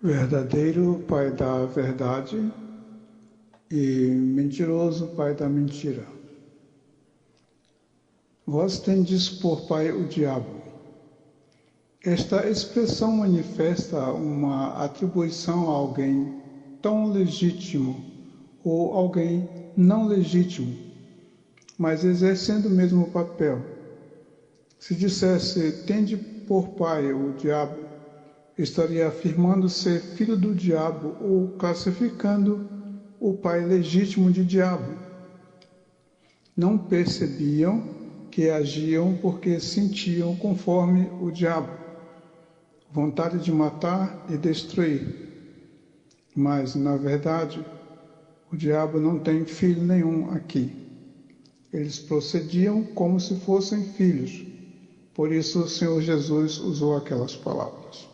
Verdadeiro pai da verdade e mentiroso pai da mentira. Vós tendes por pai o diabo. Esta expressão manifesta uma atribuição a alguém tão legítimo ou alguém não legítimo, mas exercendo o mesmo papel. Se dissesse, tende por pai o diabo, estaria afirmando ser filho do diabo ou classificando o pai legítimo de diabo. Não percebiam que agiam porque sentiam conforme o diabo, vontade de matar e destruir. Mas, na verdade, o diabo não tem filho nenhum aqui. Eles procediam como se fossem filhos. Por isso o Senhor Jesus usou aquelas palavras.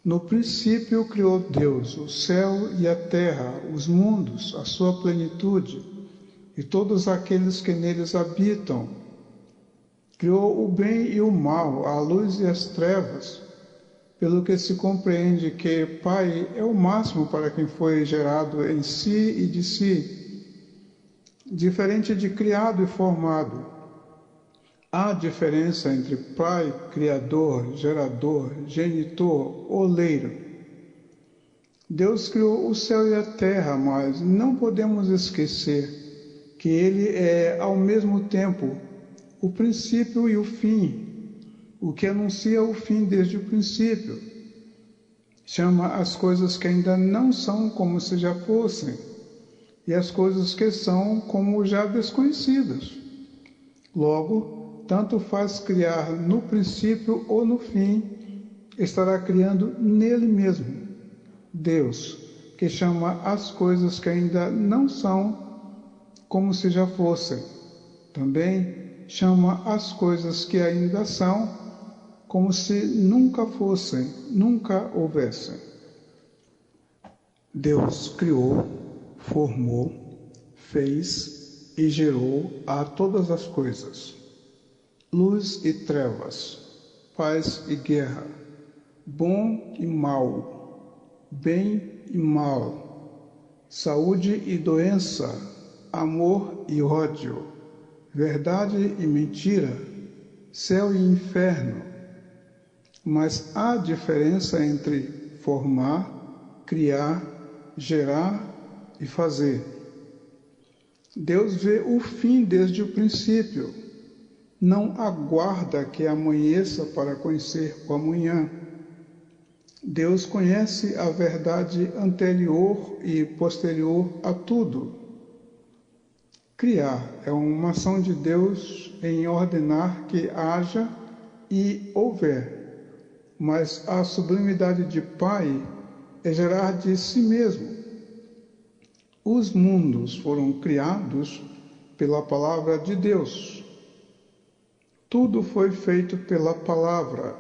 No princípio criou Deus o céu e a terra, os mundos, a sua plenitude, e todos aqueles que neles habitam. Criou o bem e o mal, a luz e as trevas, pelo que se compreende que Pai é o máximo para quem foi gerado em si e de si, diferente de criado e formado. Há diferença entre pai, criador, gerador, genitor, oleiro. Deus criou o céu e a terra, mas não podemos esquecer que Ele é, ao mesmo tempo, o princípio e o fim, o que anuncia o fim desde o princípio. Chama as coisas que ainda não são como se já fossem, e as coisas que são como já desconhecidas. Logo, tanto faz criar no princípio ou no fim, estará criando nele mesmo. Deus, que chama as coisas que ainda não são como se já fossem, também chama as coisas que ainda são como se nunca fossem, nunca houvessem. Deus criou, formou, fez e gerou a todas as coisas. Luz e trevas, paz e guerra, bom e mal, bem e mal, saúde e doença, amor e ódio, verdade e mentira, céu e inferno. Mas há diferença entre formar, criar, gerar e fazer. Deus vê o fim desde o princípio. Não aguarda que amanheça para conhecer o amanhã. Deus conhece a verdade anterior e posterior a tudo. Criar é uma ação de Deus em ordenar que haja e houver, mas a sublimidade de Pai é gerar de si mesmo. Os mundos foram criados pela palavra de Deus. Tudo foi feito pela palavra,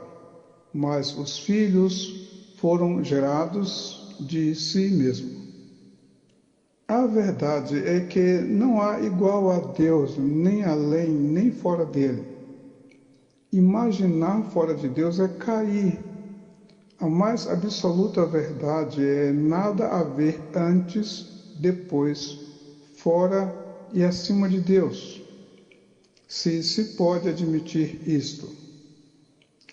mas os filhos foram gerados de si mesmo. A verdade é que não há igual a Deus, nem além, nem fora dele. Imaginar fora de Deus é cair. A mais absoluta verdade é nada haver antes, depois, fora e acima de Deus. Se pode admitir isto.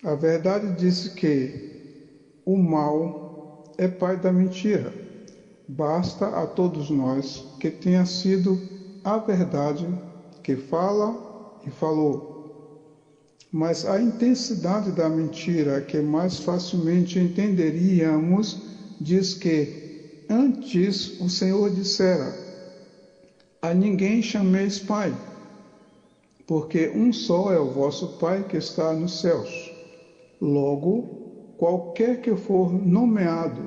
A verdade diz que o mal é pai da mentira. Basta a todos nós que tenha sido a verdade que fala e falou. Mas a intensidade da mentira que mais facilmente entenderíamos diz que antes o Senhor dissera: a ninguém chameis pai, porque um só é o vosso Pai que está nos céus. Logo, qualquer que for nominado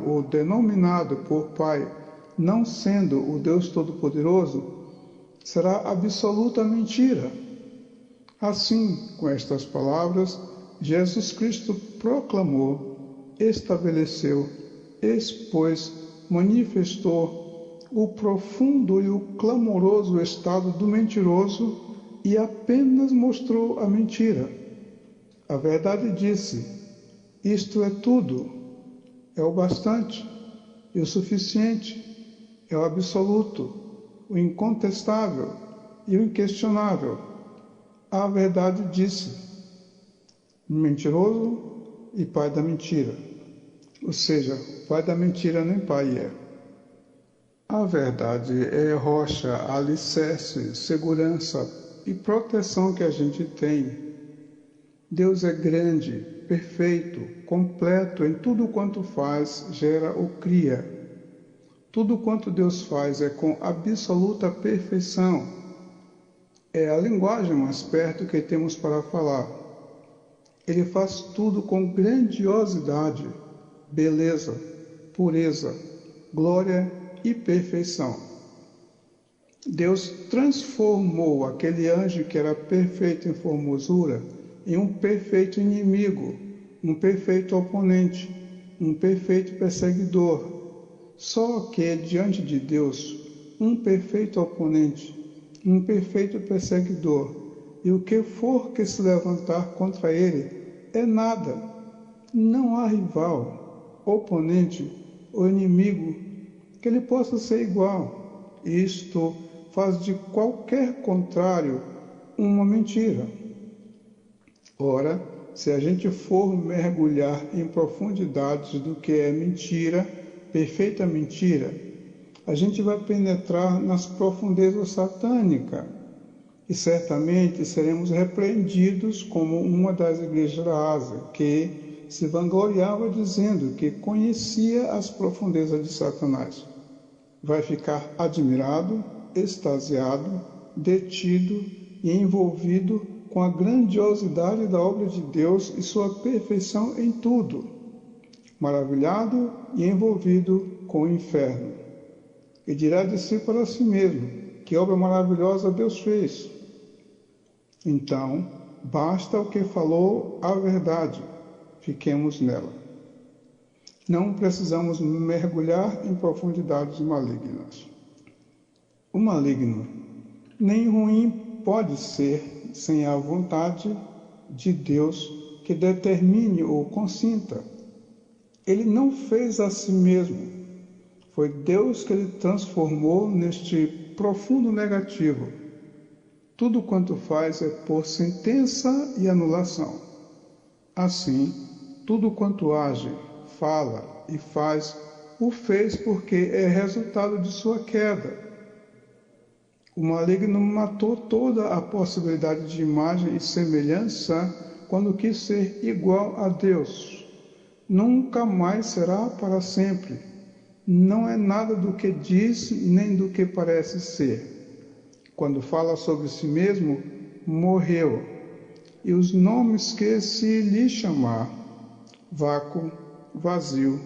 ou denominado por Pai, não sendo o Deus Todo-Poderoso, será absoluta mentira. Assim, com estas palavras, Jesus Cristo proclamou, estabeleceu, expôs, manifestou o profundo e o clamoroso estado do mentiroso e apenas mostrou a mentira. A verdade disse: Isto é tudo, é o bastante e o suficiente, é o absoluto, o incontestável e o inquestionável. A verdade disse: mentiroso e pai da mentira. Ou seja, pai da mentira nem pai é. A verdade é rocha, alicerce, segurança e proteção que a gente tem. Deus é grande, perfeito, completo em tudo quanto faz, gera ou cria. Tudo quanto Deus faz é com absoluta perfeição. É a linguagem mais perto que temos para falar. Ele faz tudo com grandiosidade, beleza, pureza, glória e perfeição. Deus transformou aquele anjo que era perfeito em formosura em um perfeito inimigo, um perfeito oponente, um perfeito perseguidor. Só que diante de Deus, um perfeito oponente, um perfeito perseguidor, e o que for que se levantar contra ele é nada. Não há rival, oponente ou inimigo que ele possa ser igual. Isto faz de qualquer contrário uma mentira. Ora, se a gente for mergulhar em profundidades do que é mentira, perfeita mentira, a gente vai penetrar nas profundezas satânicas e certamente seremos repreendidos como uma das igrejas da Ásia, que se vangloriava dizendo que conhecia as profundezas de Satanás. Vai ficar admirado, extasiado, detido e envolvido com a grandiosidade da obra de Deus e sua perfeição em tudo, maravilhado e envolvido com o inferno. E dirá de si para si mesmo: que obra maravilhosa Deus fez! Então, basta o que falou a verdade, fiquemos nela. Não precisamos mergulhar em profundidades malignas. O maligno nem ruim pode ser sem a vontade de Deus que determine ou consinta. Ele não fez a si mesmo. Foi Deus que ele transformou neste profundo negativo. Tudo quanto faz é por sentença e anulação. Assim, tudo quanto age, fala e faz, o fez porque é resultado de sua queda. O maligno matou toda a possibilidade de imagem e semelhança quando quis ser igual a Deus. Nunca mais será para sempre. Não é nada do que diz nem do que parece ser. Quando fala sobre si mesmo, morreu. E os nomes que se lhe chamar: vácuo, vazio,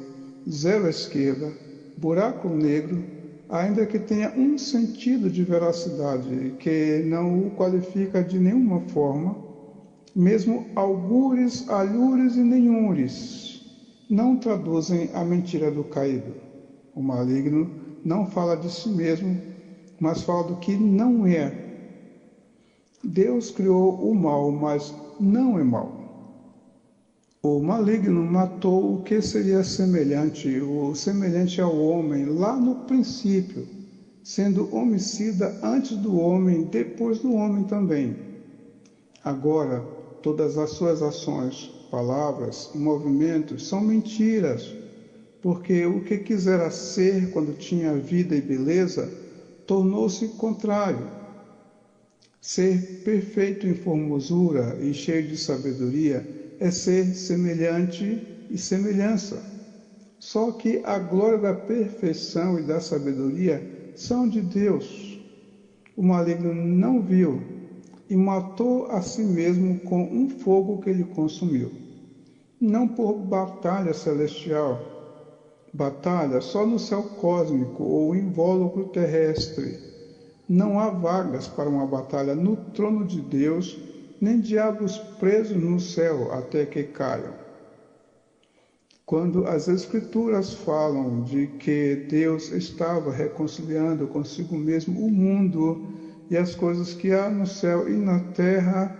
zero à esquerda, buraco negro, ainda que tenha um sentido de veracidade que não o qualifica de nenhuma forma, mesmo algures, alhures e nenhures, não traduzem a mentira do caído. O maligno não fala de si mesmo, mas fala do que não é. Deus criou o mal, mas não é mal. O maligno matou o que seria semelhante, o semelhante ao homem, lá no princípio, sendo homicida antes do homem, depois do homem também. Agora, todas as suas ações, palavras e movimentos são mentiras, porque o que quisera ser quando tinha vida e beleza, tornou-se contrário. Ser perfeito em formosura e cheio de sabedoria é ser semelhante e semelhança. Só que a glória da perfeição e da sabedoria são de Deus. O maligno não viu e matou a si mesmo com um fogo que ele consumiu. Não por batalha celestial, batalha só no céu cósmico ou invólucro terrestre. Não há vagas para uma batalha no trono de Deus, nem diabos presos no céu até que caiam. Quando as Escrituras falam de que Deus estava reconciliando consigo mesmo o mundo e as coisas que há no céu e na terra,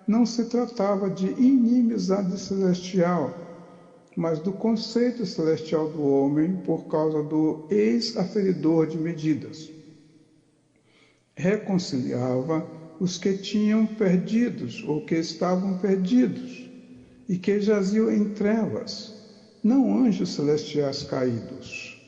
não se tratava de inimizade celestial, mas do conceito celestial do homem por causa do ex-aferidor de medidas. Reconciliava os que tinham perdidos ou que estavam perdidos e que jaziam em trevas, não anjos celestiais caídos.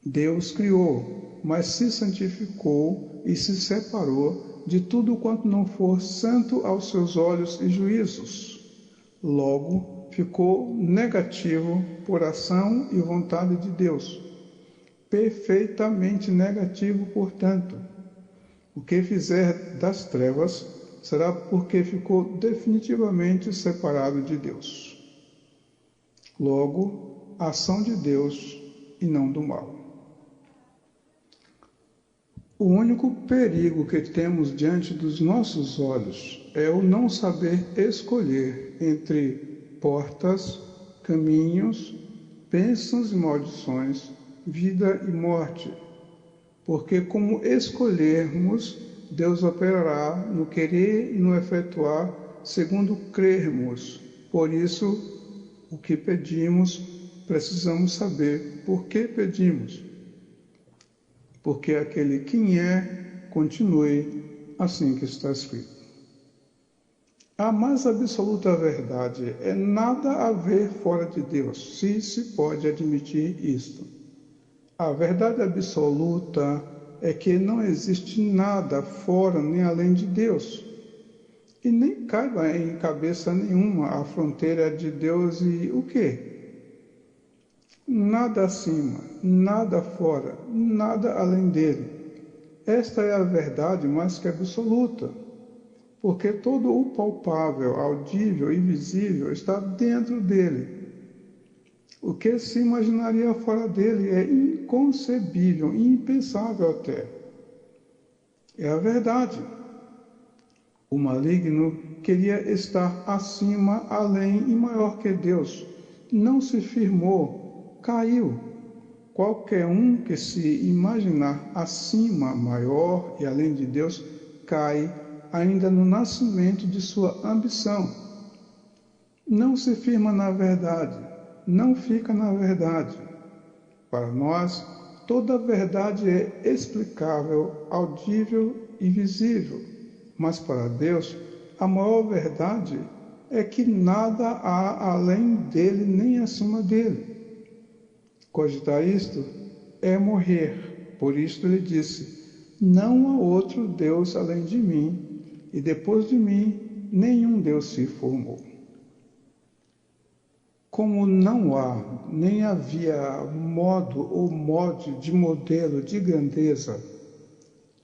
Deus criou, mas se santificou e se separou de tudo quanto não for santo aos seus olhos e juízos. Logo, ficou negativo por ação e vontade de Deus. Perfeitamente negativo, portanto. O que fizer das trevas será porque ficou definitivamente separado de Deus. Logo, ação de Deus e não do mal. O único perigo que temos diante dos nossos olhos é o não saber escolher entre portas, caminhos, bênçãos e maldições, vida e morte. Porque como escolhermos, Deus operará no querer e no efetuar, segundo crermos. Por isso, o que pedimos, precisamos saber por que pedimos. Porque aquele quem é, continue assim que está escrito. A mais absoluta verdade é nada haver fora de Deus, se pode admitir isto. A verdade absoluta é que não existe nada fora nem além de Deus. E nem caiba em cabeça nenhuma a fronteira de Deus e o quê? Nada acima, nada fora, nada além dele. Esta é a verdade mais que absoluta, porque todo o palpável, audível e visível está dentro dele. O que se imaginaria fora dele é inconcebível, impensável até. É a verdade. O maligno queria estar acima, além e maior que Deus. Não se firmou, caiu. Qualquer um que se imaginar acima, maior e além de Deus, cai ainda no nascimento de sua ambição. Não se firma na verdade, não fica na verdade. Para nós, toda a verdade é explicável, audível e visível, mas para Deus, a maior verdade é que nada há além dele nem acima dele. Cogitar isto é morrer, por isto ele disse: não há outro Deus além de mim, e depois de mim nenhum Deus se formou. Como não há, nem havia modo ou molde de modelo de grandeza,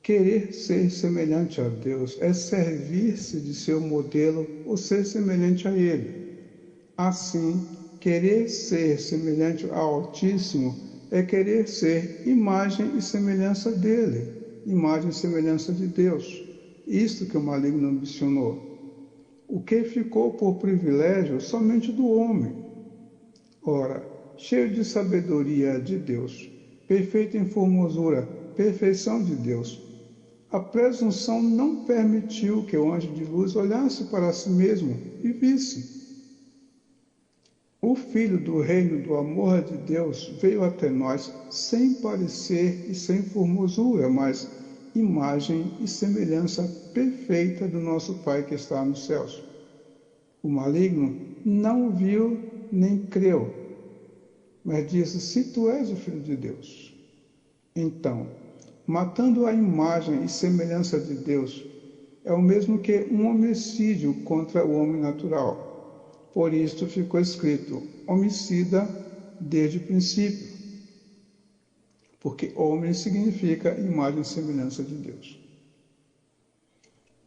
querer ser semelhante a Deus é servir-se de seu modelo ou ser semelhante a Ele. Assim, querer ser semelhante ao Altíssimo é querer ser imagem e semelhança dele, imagem e semelhança de Deus. Isto que o maligno ambicionou. O que ficou por privilégio somente do homem. Ora, cheio de sabedoria de Deus, perfeito em formosura, perfeição de Deus, a presunção não permitiu que o anjo de luz olhasse para si mesmo e visse. O Filho do reino do amor de Deus veio até nós sem parecer e sem formosura, mas imagem e semelhança perfeita do nosso Pai que está nos céus. O maligno não viu nem creu, mas disse: se tu és o Filho de Deus. Então, matando a imagem e semelhança de Deus, é o mesmo que um homicídio contra o homem natural. Por isto ficou escrito: homicida desde o princípio. Porque homem significa imagem e semelhança de Deus.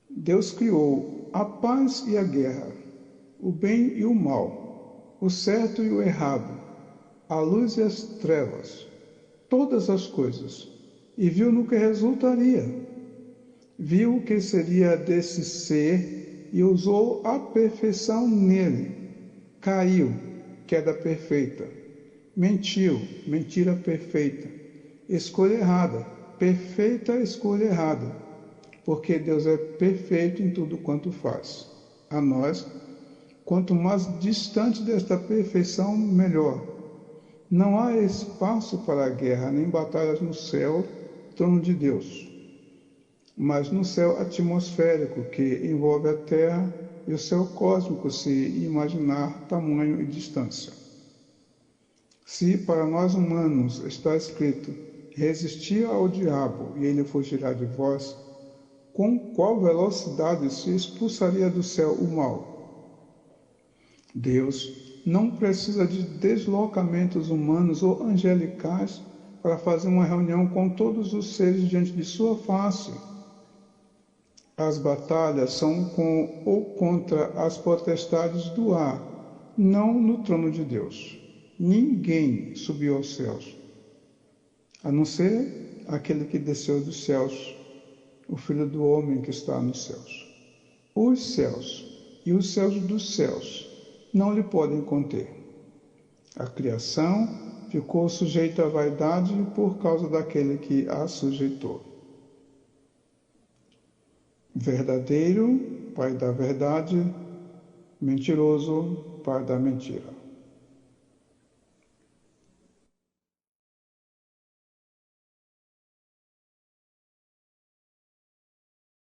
Deus criou a paz e a guerra, o bem e o mal, o certo e o errado, a luz e as trevas, todas as coisas, e viu no que resultaria. Viu o que seria desse ser e usou a perfeição nele. Caiu, queda perfeita. Mentiu, mentira perfeita. Escolha errada, perfeita escolha errada. Porque Deus é perfeito em tudo quanto faz. A nós, Quanto mais distante desta perfeição, melhor. Não há espaço para guerra nem batalhas no céu, trono de Deus, mas no céu atmosférico, que envolve a Terra, e o céu cósmico, se imaginar tamanho e distância. Se para nós humanos está escrito: resistir ao diabo e ele fugirá de vós, com qual velocidade se expulsaria do céu o mal? Deus não precisa de deslocamentos humanos ou angelicais para fazer uma reunião com todos os seres diante de sua face. As batalhas são com ou contra as potestades do ar, não no trono de Deus. Ninguém subiu aos céus, a não ser aquele que desceu dos céus, o Filho do Homem que está nos céus. Os céus e os céus dos céus não lhe podem conter. A criação ficou sujeita à vaidade por causa daquele que a sujeitou. Verdadeiro, pai da verdade; mentiroso, pai da mentira.